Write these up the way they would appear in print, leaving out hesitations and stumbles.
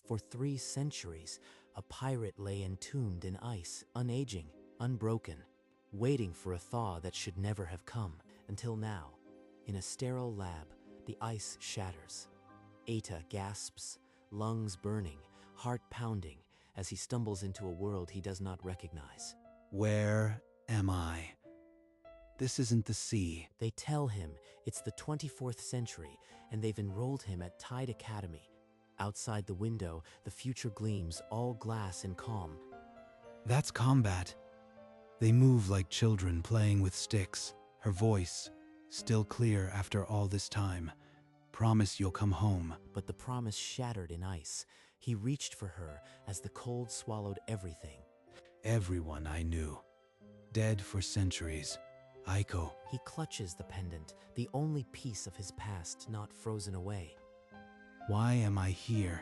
For 3 centuries, a pirate lay entombed in ice, unaging, unbroken, waiting for a thaw that should never have come. Until now, in a sterile lab, the ice shatters. Eita gasps, lungs burning, heart pounding, as he stumbles into a world he does not recognize. Where am I? This isn't the sea. They tell him it's the 24th century, and they've enrolled him at Tide Academy. Outside the window, the future gleams, all glass and calm. That's combat. They move like children playing with sticks. Her voice, still clear after all this time. Promise you'll come home. But the promise shattered in ice. He reached for her as the cold swallowed everything. Everyone I knew. Dead for centuries. Aiko. He clutches the pendant, the only piece of his past not frozen away. Why am I here,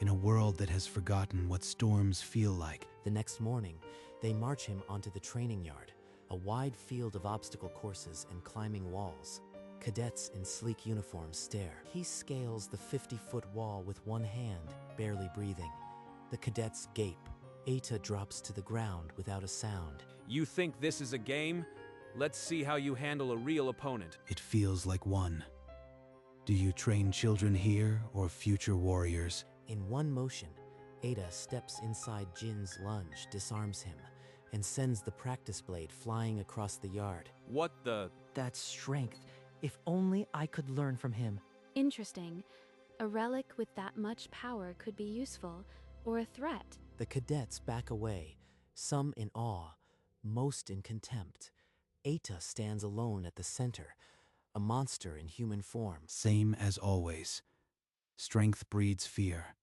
in a world that has forgotten what storms feel like? The next morning, they march him onto the training yard, a wide field of obstacle courses and climbing walls. Cadets in sleek uniforms stare. He scales the 50-foot wall with one hand, barely breathing. The cadets gape. Eita drops to the ground without a sound. You think this is a game? Let's see how you handle a real opponent. It feels like one. Do you train children here or future warriors? In one motion, Eita steps inside Jin's lunge, disarms him, and sends the practice blade flying across the yard. What the? That's strength. If only I could learn from him. Interesting. A relic with that much power could be useful, or a threat. The cadets back away, some in awe, most in contempt. Eita stands alone at the center, a monster in human form. Same as always. Strength breeds fear,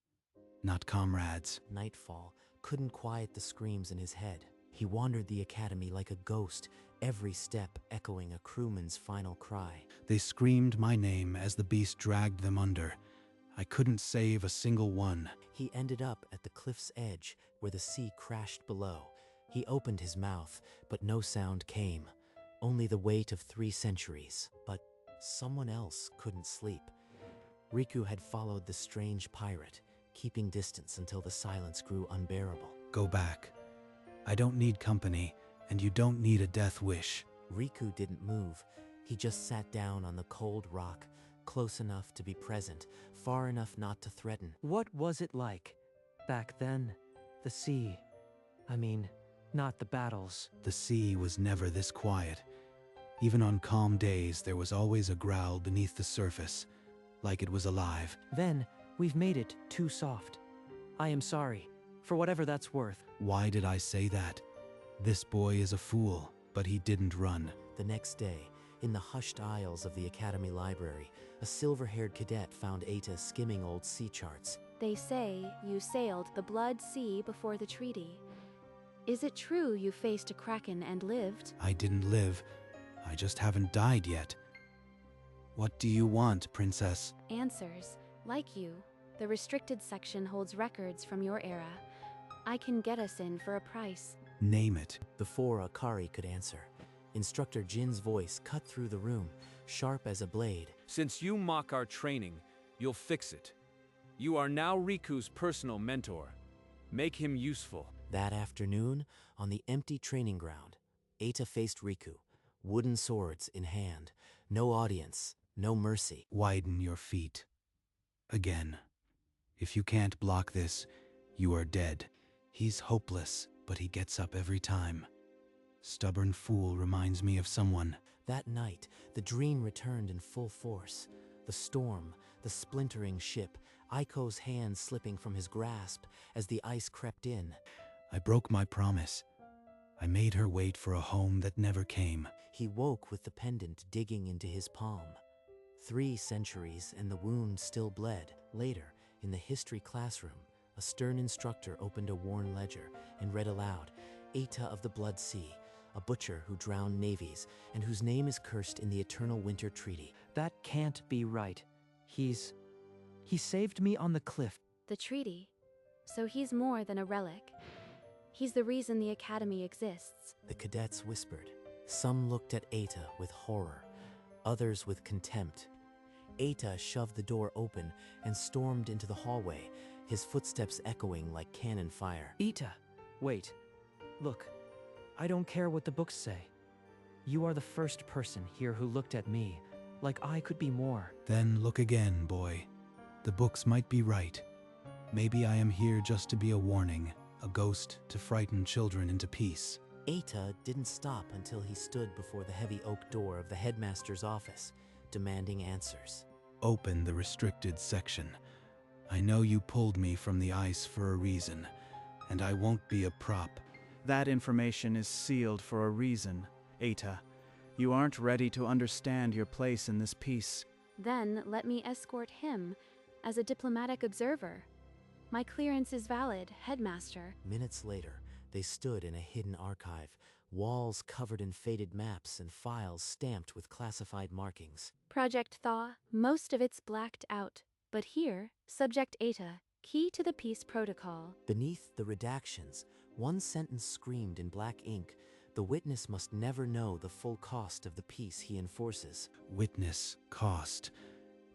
not comrades. Nightfall couldn't quiet the screams in his head. He wandered the academy like a ghost, every step echoing a crewman's final cry. They screamed my name as the beast dragged them under. I couldn't save a single one. He ended up at the cliff's edge where the sea crashed below. He opened his mouth, but no sound came. Only the weight of 3 centuries. But someone else couldn't sleep. Riku had followed the strange pirate, keeping distance until the silence grew unbearable. Go back. I don't need company, and you don't need a death wish. Riku didn't move. He just sat down on the cold rock, close enough to be present, far enough not to threaten. What was it like back then? The sea. I mean, not the battles. The sea was never this quiet. Even on calm days, there was always a growl beneath the surface, like it was alive. Then, we've made it too soft. I am sorry, for whatever that's worth. Why did I say that? This boy is a fool, but he didn't run. The next day, in the hushed aisles of the academy library, a silver-haired cadet found Eita skimming old sea charts. They say you sailed the Blood Sea before the treaty. Is it true you faced a kraken and lived? I didn't live. I just haven't died yet. What do you want, princess? Answers. Like you, the restricted section holds records from your era. I can get us in for a price. Name it. Before Akari could answer, Instructor Jin's voice cut through the room, sharp as a blade. Since you mock our training, you'll fix it. You are now Riku's personal mentor. Make him useful. That afternoon, on the empty training ground, Eita faced Riku, wooden swords in hand. No audience, no mercy. Widen your feet. Again. If you can't block this, you are dead. He's hopeless, but he gets up every time. Stubborn fool reminds me of someone. That night, the dream returned in full force. The storm, the splintering ship, Aiko's hand slipping from his grasp as the ice crept in. I broke my promise. I made her wait for a home that never came. He woke with the pendant digging into his palm. 3 centuries and the wound still bled. Later, in the history classroom, a stern instructor opened a worn ledger and read aloud, Eita of the Blood Sea, a butcher who drowned navies and whose name is cursed in the Eternal Winter Treaty. That can't be right. He saved me on the cliff. The treaty. So he's more than a relic. He's the reason the academy exists. The cadets whispered. Some looked at Eita with horror, others with contempt. Eita shoved the door open and stormed into the hallway, his footsteps echoing like cannon fire. Ita, wait. Look, I don't care what the books say. You are the first person here who looked at me like I could be more. Then look again, boy. The books might be right. Maybe I am here just to be a warning, a ghost to frighten children into peace. Ata didn't stop until he stood before the heavy oak door of the headmaster's office, demanding answers. Open the restricted section. I know you pulled me from the ice for a reason, and I won't be a prop. That information is sealed for a reason, Ata. You aren't ready to understand your place in this piece. Then let me escort him as a diplomatic observer. My clearance is valid, Headmaster. Minutes later, they stood in a hidden archive, walls covered in faded maps and files stamped with classified markings. Project Thaw, most of it's blacked out. But here, Subject Eta, key to the peace protocol. Beneath the redactions, one sentence screamed in black ink: the witness must never know the full cost of the peace he enforces. Witness, cost.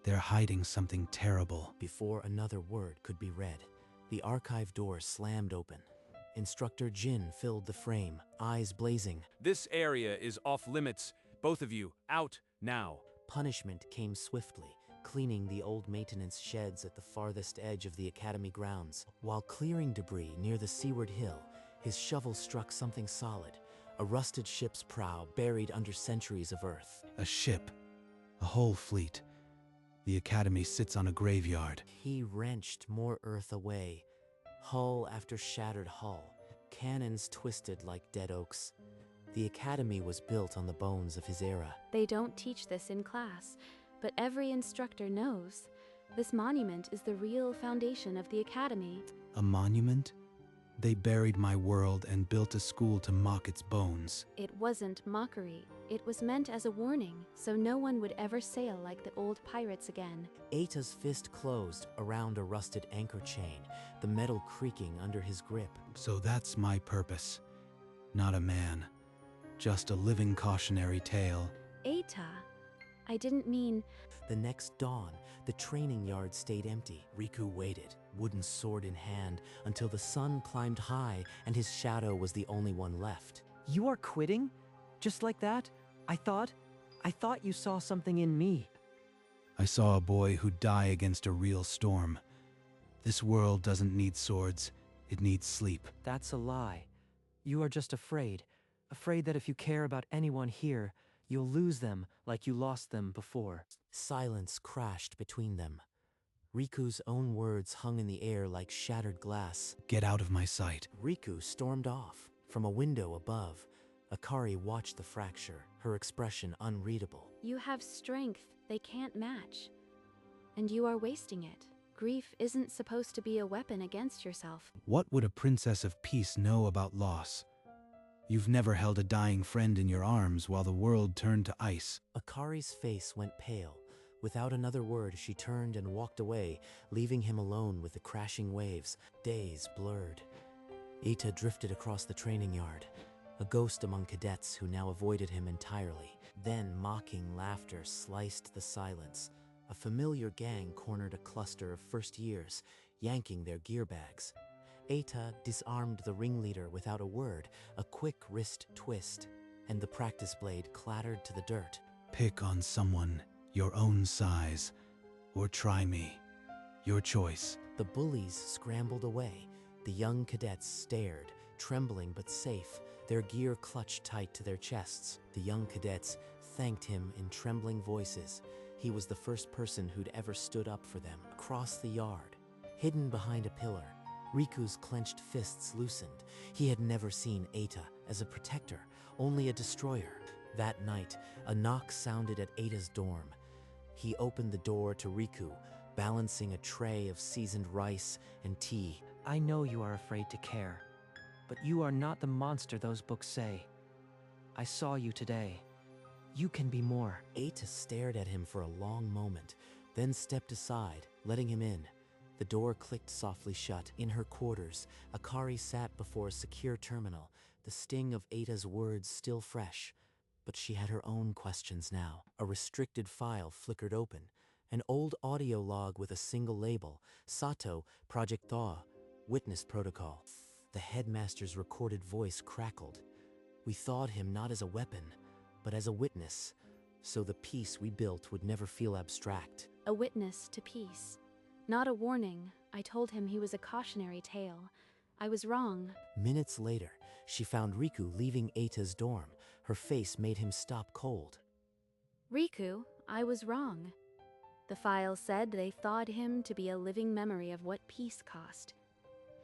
They're hiding something terrible. Before another word could be read, the archive door slammed open. Instructor Jin filled the frame, eyes blazing. This area is off limits. Both of you, out now. Punishment came swiftly, cleaning the old maintenance sheds at the farthest edge of the academy grounds. While clearing debris near the seaward hill, his shovel struck something solid, a rusted ship's prow buried under centuries of earth. A ship. A whole fleet. The academy sits on a graveyard. He wrenched more earth away, hull after shattered hull, cannons twisted like dead oaks. The academy was built on the bones of his era. They don't teach this in class, but every instructor knows. This monument is the real foundation of the academy. A monument? They buried my world and built a school to mock its bones. It wasn't mockery. It was meant as a warning, so no one would ever sail like the old pirates again. Ata's fist closed around a rusted anchor chain, the metal creaking under his grip. So that's my purpose. Not a man. Just a living cautionary tale. Eta, I didn't mean... The next dawn, the training yard stayed empty. Riku waited, wooden sword in hand, until the sun climbed high and his shadow was the only one left. You are quitting? Just like that? I thought you saw something in me. I saw a boy who'd die against a real storm. This world doesn't need swords. It needs sleep. That's a lie. You are just afraid. Afraid that if you care about anyone here, you'll lose them like you lost them before. Silence crashed between them. Riku's own words hung in the air like shattered glass. Get out of my sight. Riku stormed off. From a window above, Akari watched the fracture, her expression unreadable. You have strength they can't match, and you are wasting it. Grief isn't supposed to be a weapon against yourself. What would a princess of peace know about loss? You've never held a dying friend in your arms while the world turned to ice. Akari's face went pale. Without another word, she turned and walked away, leaving him alone with the crashing waves. Days blurred. Ita drifted across the training yard, a ghost among cadets who now avoided him entirely. Then mocking laughter sliced the silence. A familiar gang cornered a cluster of first years, yanking their gear bags. Ata disarmed the ringleader without a word, a quick wrist twist, and the practice blade clattered to the dirt. Pick on someone your own size, or try me. Your choice. The bullies scrambled away. The young cadets stared, trembling but safe, their gear clutched tight to their chests. The young cadets thanked him in trembling voices. He was the first person who'd ever stood up for them. Across the yard, hidden behind a pillar, Riku's clenched fists loosened. He had never seen Ata as a protector, only a destroyer. That night, a knock sounded at Ata's dorm. He opened the door to Riku, balancing a tray of seasoned rice and tea. I know you are afraid to care, but you are not the monster those books say. I saw you today. You can be more. Ata stared at him for a long moment, then stepped aside, letting him in. The door clicked softly shut. In her quarters, Akari sat before a secure terminal, the sting of Ata's words still fresh. But she had her own questions now. A restricted file flickered open. An old audio log with a single label, Sato, Project Thaw, Witness Protocol. The headmaster's recorded voice crackled. We thawed him not as a weapon, but as a witness, so the peace we built would never feel abstract. A witness to peace. Not a warning. I told him he was a cautionary tale. I was wrong. Minutes later, she found Riku leaving Eita's dorm. Her face made him stop cold. Riku, I was wrong. The file said they thawed him to be a living memory of what peace cost.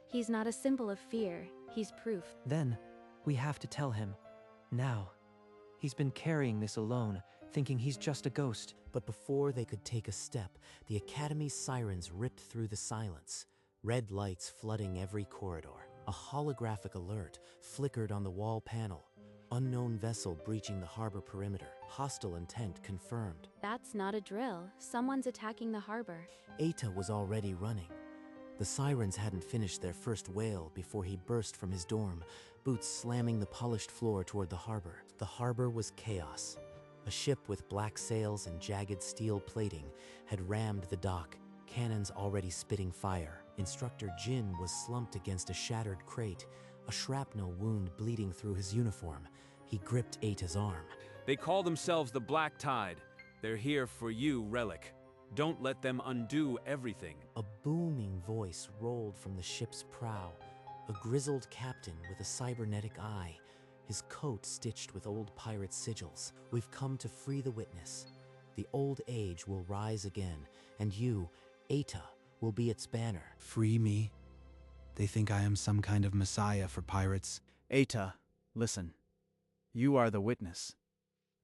He's not a symbol of fear, he's proof. Then, we have to tell him. Now. He's been carrying this alone, thinking he's just a ghost. But before they could take a step, the Academy's sirens ripped through the silence, red lights flooding every corridor. A holographic alert flickered on the wall panel. Unknown vessel breaching the harbor perimeter. Hostile intent confirmed. That's not a drill. Someone's attacking the harbor. Eita was already running. The sirens hadn't finished their first wail before he burst from his dorm, boots slamming the polished floor toward the harbor. The harbor was chaos. A ship with black sails and jagged steel plating had rammed the dock, cannons already spitting fire. Instructor Jin was slumped against a shattered crate, a shrapnel wound bleeding through his uniform. He gripped Eita's arm. They call themselves the Black Tide. They're here for you, Relic. Don't let them undo everything. A booming voice rolled from the ship's prow. A grizzled captain with a cybernetic eye, his coat stitched with old pirate sigils. We've come to free the witness. The old age will rise again, and you, Eita, will be its banner. Free me? They think I am some kind of messiah for pirates. Eita, listen. You are the witness.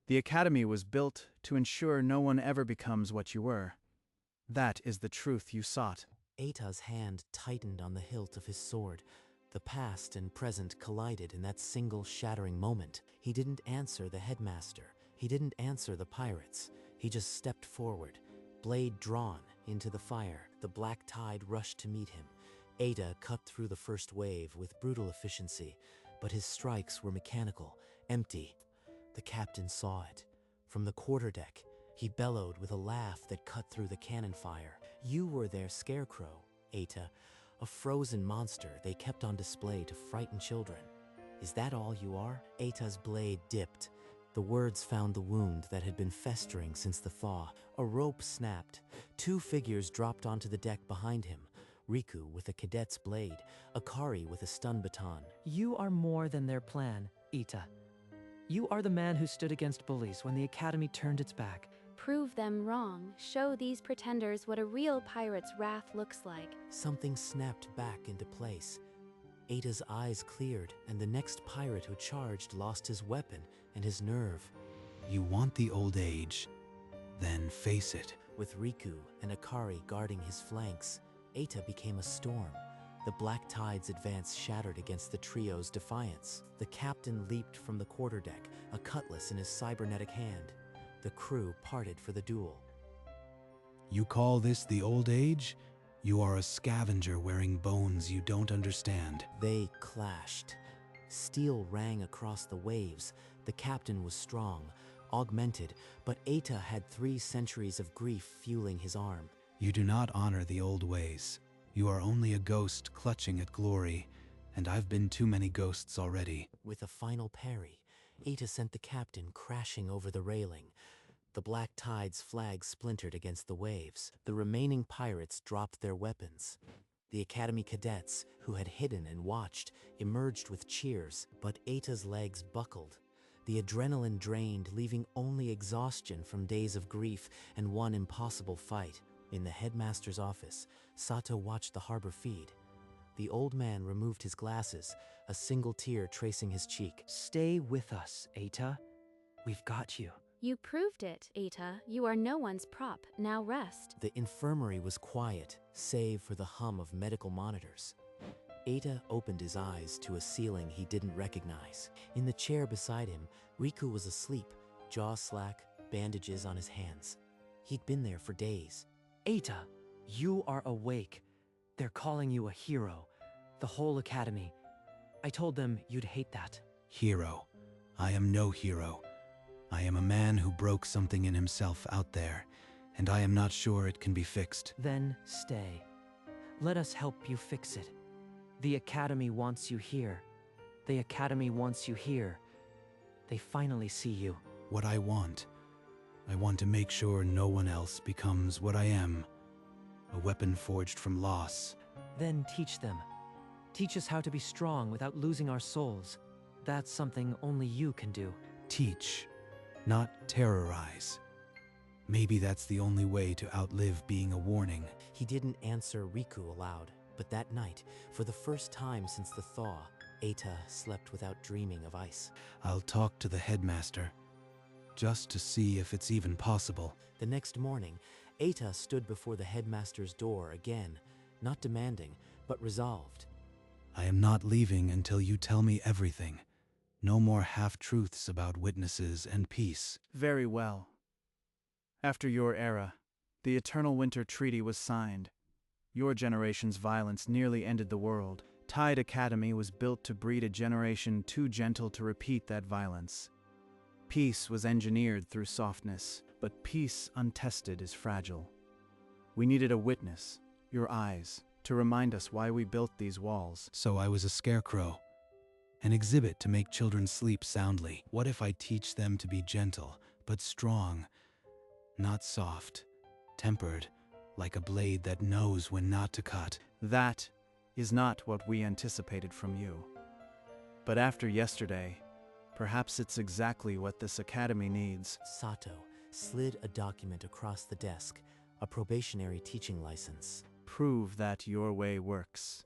The Academy was built to ensure no one ever becomes what you were. That is the truth you sought. Eita's hand tightened on the hilt of his sword. The past and present collided in that single shattering moment. He didn't answer the headmaster. He didn't answer the pirates. He just stepped forward, blade drawn into the fire. The black tide rushed to meet him. Eita cut through the first wave with brutal efficiency, but his strikes were mechanical, empty. The captain saw it. From the quarterdeck, he bellowed with a laugh that cut through the cannon fire. You were their scarecrow, Eita, a frozen monster they kept on display to frighten children. Is that all you are? Eita's blade dipped. The words found the wound that had been festering since the thaw. A rope snapped. Two figures dropped onto the deck behind him. Riku with a cadet's blade, Akari with a stun baton. You are more than their plan, Eita. You are the man who stood against bullies when the Academy turned its back. Prove them wrong. Show these pretenders what a real pirate's wrath looks like. Something snapped back into place. Eita's eyes cleared, and the next pirate who charged lost his weapon and his nerve. You want the old age? Then face it. With Riku and Akari guarding his flanks, Eita became a storm. The black tide's advance shattered against the trio's defiance. The captain leaped from the quarterdeck, a cutlass in his cybernetic hand. The crew parted for the duel. You call this the old age? You are a scavenger wearing bones you don't understand. They clashed. Steel rang across the waves. The captain was strong, augmented, but Eita had 3 centuries of grief fueling his arm. You do not honor the old ways. You are only a ghost clutching at glory, and I've been too many ghosts already. With a final parry, Eita sent the captain crashing over the railing. The black tide's flag splintered against the waves. The remaining pirates dropped their weapons. The Academy cadets, who had hidden and watched, emerged with cheers, but Eita's legs buckled. The adrenaline drained, leaving only exhaustion from days of grief and one impossible fight. In the headmaster's office, Sato watched the harbor feed. The old man removed his glasses, a single tear tracing his cheek. Stay with us, Eita. We've got you. You proved it, Eita. You are no one's prop. Now rest. The infirmary was quiet, save for the hum of medical monitors. Eita opened his eyes to a ceiling he didn't recognize. In the chair beside him, Riku was asleep, jaw slack, bandages on his hands. He'd been there for days. Eita, you are awake. They're calling you a hero. The whole Academy. I told them you'd hate that. Hero. I am no hero. I am a man who broke something in himself out there, and I am not sure it can be fixed. Then stay. Let us help you fix it. The Academy wants you here. The Academy wants you here. They finally see you. What I want to make sure no one else becomes what I am. A weapon forged from loss. Then teach them. Teach us how to be strong without losing our souls. That's something only you can do. Teach, not terrorize. Maybe that's the only way to outlive being a warning. He didn't answer Riku aloud, but that night, for the first time since the thaw, Eita slept without dreaming of ice. I'll talk to the headmaster, just to see if it's even possible. The next morning, Eita stood before the headmaster's door again, not demanding, but resolved. I am not leaving until you tell me everything. No more half-truths about witnesses and peace. Very well. After your era, the Eternal Winter Treaty was signed. Your generation's violence nearly ended the world. Tide Academy was built to breed a generation too gentle to repeat that violence. Peace was engineered through softness, but peace untested is fragile. We needed a witness, your eyes, to remind us why we built these walls. So I was a scarecrow. An exhibit to make children sleep soundly. What if I teach them to be gentle, but strong? Not soft, tempered, like a blade that knows when not to cut. That is not what we anticipated from you. But after yesterday, perhaps it's exactly what this academy needs. Sato slid a document across the desk, a probationary teaching license. Prove that your way works.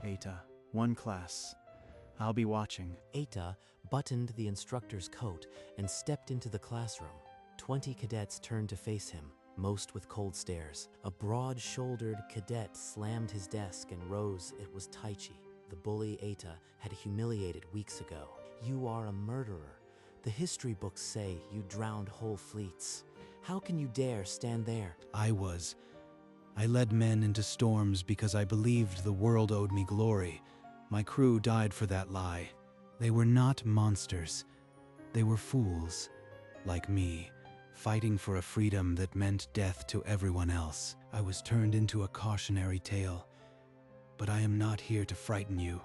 Eita, one class. I'll be watching. Eita buttoned the instructor's coat and stepped into the classroom. 20 cadets turned to face him, most with cold stares. A broad-shouldered cadet slammed his desk and rose. It was Taichi, the bully Eita had humiliated weeks ago. You are a murderer. The history books say you drowned whole fleets. How can you dare stand there? I led men into storms because I believed the world owed me glory. My crew died for that lie. They were not monsters. They were fools, like me, fighting for a freedom that meant death to everyone else. I was turned into a cautionary tale. But I am not here to frighten you.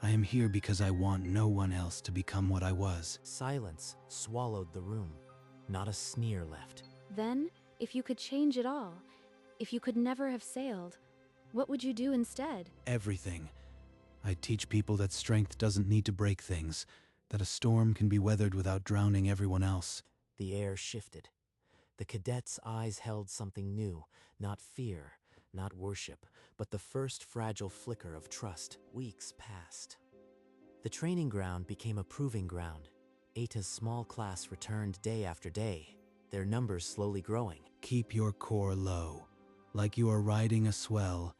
I am here because I want no one else to become what I was. Silence swallowed the room. Not a sneer left. Then, if you could change it all, if you could never have sailed, what would you do instead? Everything. I teach people that strength doesn't need to break things, that a storm can be weathered without drowning everyone else. The air shifted. The cadets' eyes held something new, not fear, not worship, but the first fragile flicker of trust. Weeks passed. The training ground became a proving ground. Eita's small class returned day after day, their numbers slowly growing. Keep your core low, like you are riding a swell.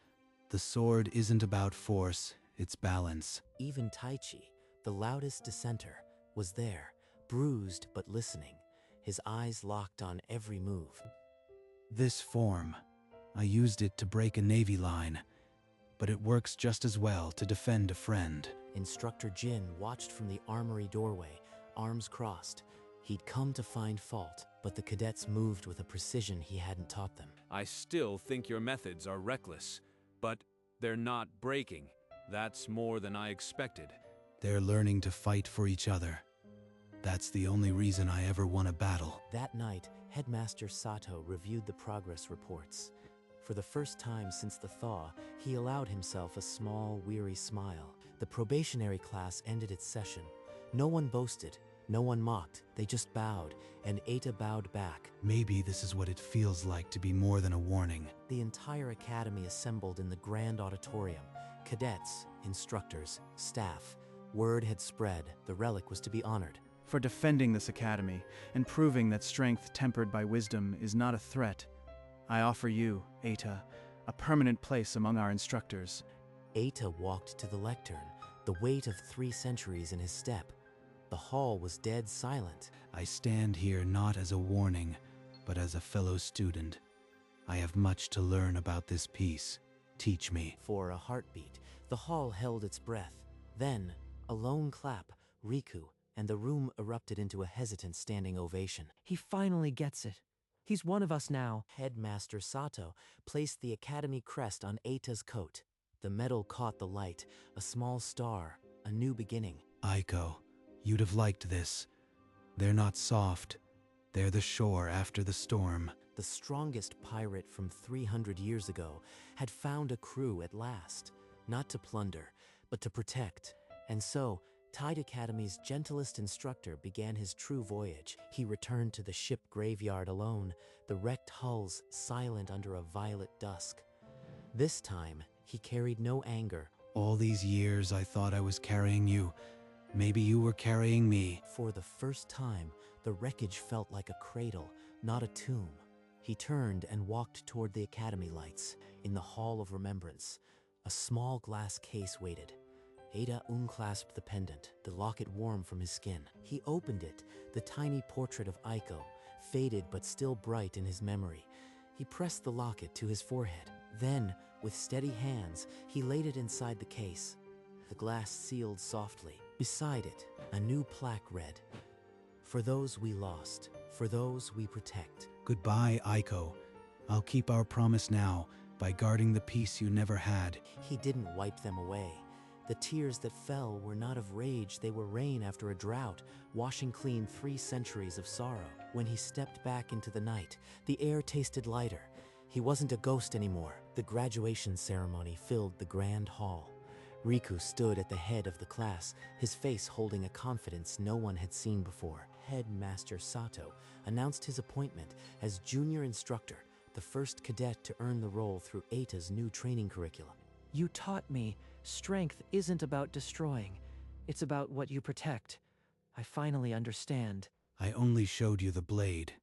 The sword isn't about force, it's balance. Even Taichi, the loudest dissenter, was there, bruised but listening, his eyes locked on every move. This form, I used it to break a navy line, but it works just as well to defend a friend. Instructor Jin watched from the armory doorway, arms crossed. He'd come to find fault, but the cadets moved with a precision he hadn't taught them. I still think your methods are reckless, but they're not breaking. That's more than I expected. They're learning to fight for each other. That's the only reason I ever won a battle. That night, Headmaster Sato reviewed the progress reports. For the first time since the thaw, he allowed himself a small, weary smile. The probationary class ended its session. No one boasted, no one mocked, they just bowed, and Eita bowed back. Maybe this is what it feels like to be more than a warning. The entire academy assembled in the grand auditorium. Cadets, instructors, staff. Word had spread, the relic was to be honored. For defending this academy and proving that strength tempered by wisdom is not a threat, I offer you, Eita, a permanent place among our instructors. Eita walked to the lectern, the weight of 3 centuries in his step. The hall was dead silent. I stand here not as a warning, but as a fellow student. I have much to learn about this piece. Teach me. For a heartbeat, the hall held its breath. Then, a lone clap, Riku, and the room erupted into a hesitant standing ovation. He finally gets it. He's one of us now. Headmaster Sato placed the academy crest on Eita's coat. The medal caught the light, a small star, a new beginning. Aiko, you'd have liked this. They're not soft. They're the shore after the storm. The strongest pirate from 300 years ago had found a crew at last, not to plunder, but to protect. And so, Tide Academy's gentlest instructor began his true voyage. He returned to the ship graveyard alone, the wrecked hulls silent under a violet dusk. This time, he carried no anger. All these years I thought I was carrying you. Maybe you were carrying me. For the first time, the wreckage felt like a cradle, not a tomb. He turned and walked toward the academy lights. In the Hall of Remembrance, a small glass case waited. Eita unclasped the pendant, the locket warm from his skin. He opened it, the tiny portrait of Aiko, faded but still bright in his memory. He pressed the locket to his forehead. Then, with steady hands, he laid it inside the case. The glass sealed softly. Beside it, a new plaque read, "For those we lost, for those we protect." Goodbye, Aiko. I'll keep our promise now by guarding the peace you never had. He didn't wipe them away. The tears that fell were not of rage, they were rain after a drought, washing clean 3 centuries of sorrow. When he stepped back into the night, the air tasted lighter. He wasn't a ghost anymore. The graduation ceremony filled the grand hall. Riku stood at the head of the class, his face holding a confidence no one had seen before. Headmaster Sato announced his appointment as junior instructor, the first cadet to earn the role through Eita's new training curriculum. You taught me strength isn't about destroying. It's about what you protect. I finally understand. I only showed you the blade.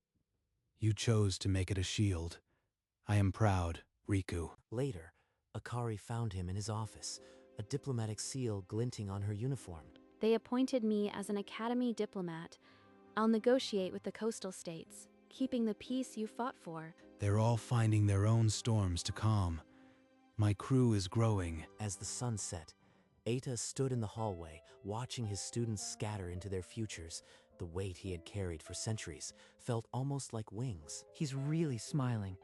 You chose to make it a shield. I am proud, Riku. Later, Akari found him in his office, a diplomatic seal glinting on her uniform. They appointed me as an academy diplomat. I'll negotiate with the coastal states, keeping the peace you fought for. They're all finding their own storms to calm. My crew is growing. As the sun set, Eita stood in the hallway, watching his students scatter into their futures. The weight he had carried for centuries felt almost like wings. He's really smiling.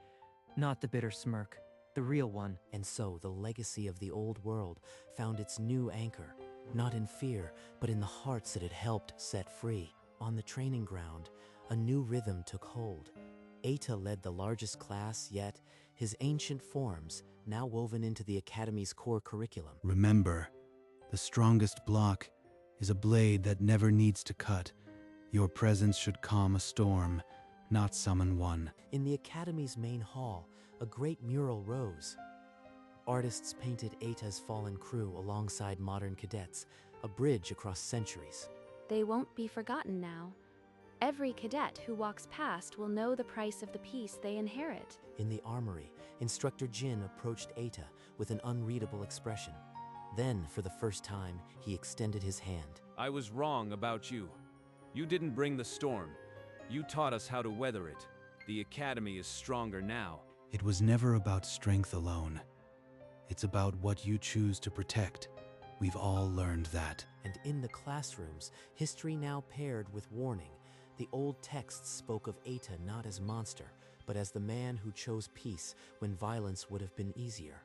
Not the bitter smirk, the real one. And so the legacy of the old world found its new anchor, not in fear, but in the hearts it had helped set free. On the training ground, a new rhythm took hold. Eita led the largest class, yet his ancient forms, now woven into the Academy's core curriculum. Remember, the strongest block is a blade that never needs to cut. Your presence should calm a storm, not summon one. In the Academy's main hall, a great mural rose. Artists painted Eita's fallen crew alongside modern cadets, a bridge across centuries. They won't be forgotten now. Every cadet who walks past will know the price of the peace they inherit. In the armory, Instructor Jin approached Eita with an unreadable expression. Then, for the first time, he extended his hand. I was wrong about you. You didn't bring the storm. You taught us how to weather it. The Academy is stronger now. It was never about strength alone. It's about what you choose to protect. We've all learned that. And in the classrooms, history now paired with warning. The old texts spoke of Eita not as monster, but as the man who chose peace when violence would have been easier.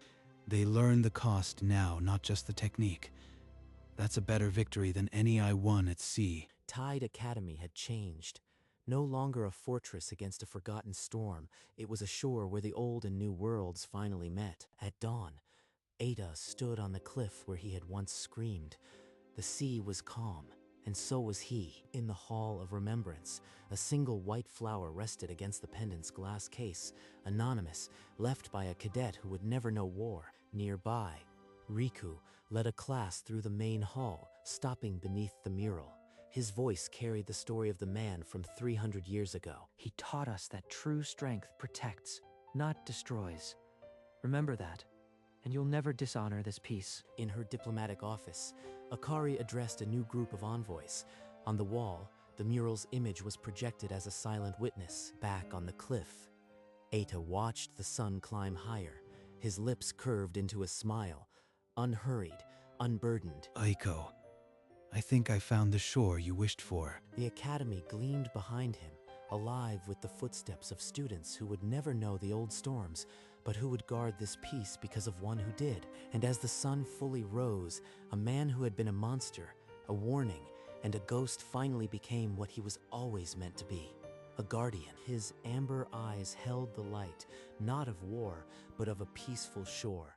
They learn the cost now, not just the technique. That's a better victory than any I won at sea. Tide Academy had changed. No longer a fortress against a forgotten storm, it was a shore where the old and new worlds finally met. At dawn, Eita stood on the cliff where he had once screamed. The sea was calm, and so was he. In the Hall of Remembrance, a single white flower rested against the pendant's glass case, anonymous, left by a cadet who would never know war. Nearby, Riku led a class through the main hall, stopping beneath the mural. His voice carried the story of the man from 300 years ago. He taught us that true strength protects, not destroys. Remember that, and you'll never dishonor this peace. In her diplomatic office, Akari addressed a new group of envoys. On the wall, the mural's image was projected as a silent witness. Back on the cliff, Eita watched the sun climb higher, his lips curved into a smile, unhurried, unburdened. Aiko, I think I found the shore you wished for. The academy gleamed behind him, alive with the footsteps of students who would never know the old storms, but who would guard this peace because of one who did. And as the sun fully rose, a man who had been a monster, a warning, and a ghost finally became what he was always meant to be, a guardian. His amber eyes held the light, not of war, but of a peaceful shore.